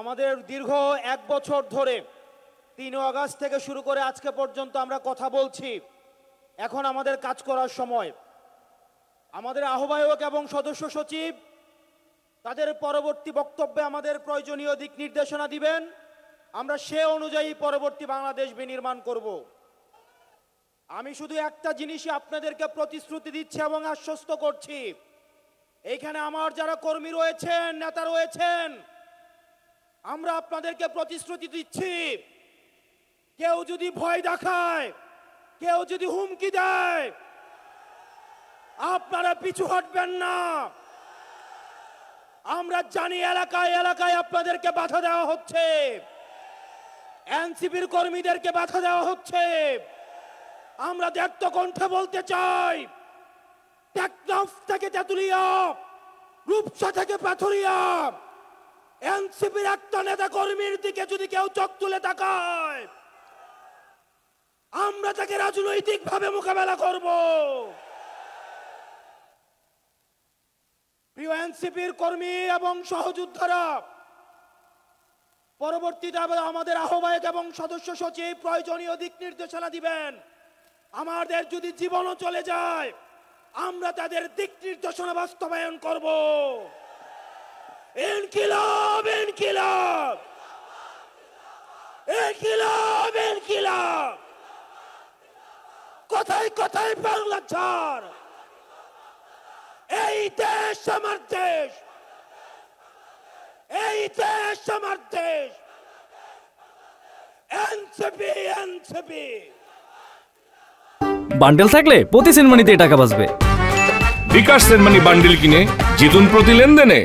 আমাদের দীর্ঘ 1 বছর ধরে 3 আগস্ট থেকে শুরু করে আজকে পর্যন্ত আমরা কথা বলছি। এখন আমাদের কাজ করার সময়। আমাদের আহ্বায়ক এবং সদস্য সচিব তাদের পরবর্তী বক্তব্যে আমাদের প্রয়োজনীয় দিক নির্দেশনা দিবেন। আমরা সে অনুযায়ী পরবর্তী বাংলাদেশ বিনির্মাণ করব। আমি শুধু একটা জিনিসই আপনাদেরকে প্রতিশ্রুতি দিচ্ছি এবং আশ্বস্ত করছি, এইখানে আমার যারা কর্মী রয়েছেন, নেতা রয়েছেন, আমরা আপনাদেরকে প্রতিশ্রুতি দিচ্ছি, কেউ যদি ভয় দেখায়, কেউ যদি হুমকি দেয়, আপনারা পিছু হটবেন না। আমরা জানি এলাকায় এলাকায় আপনাদেরকে বাধা দেওয়া হচ্ছে, এনসিপির কর্মীদেরকে বাধা দেওয়া হচ্ছে। আমরা দীপ্ত কণ্ঠে বলতে চাই, টেকনাফ থেকে তেতুলিয়া, রূপসা থেকে পাথুরিয়া, এনসিপির একটা নেতা কর্মীর দিকে যদি কেউ চোখ তুলে তাকায়, আমরা তাকে রাজনৈতিকভাবে মোকাবেলা করব। প্রিয় এনসিপির কর্মী এবং সহযোদ্ধারা, পরবর্তীতে আমাদের আহ্বায়ক এবং সদস্য সচিব প্রয়োজনীয় দিক নির্দেশনা দিবেন। আমাদের যদি জীবনও চলে যায়, আমরা তাদের দিক নির্দেশনা বাস্তবায়ন করব। ইনকিলাব ইনকিলাব ইনকিলাব ইনকিলাব, কোথায় কোথায় বাংলা ছাড়। এই দেশ আমার দেশ, এই দেশ আমার দেশ। NCP NCP. বান্ডেল থাকলে প্রতি সেনমানিতে টাকা বাঁচবে। বিকাশ সেনমানি বান্ডেল কিনে জিতুন প্রতি লেনদেনে।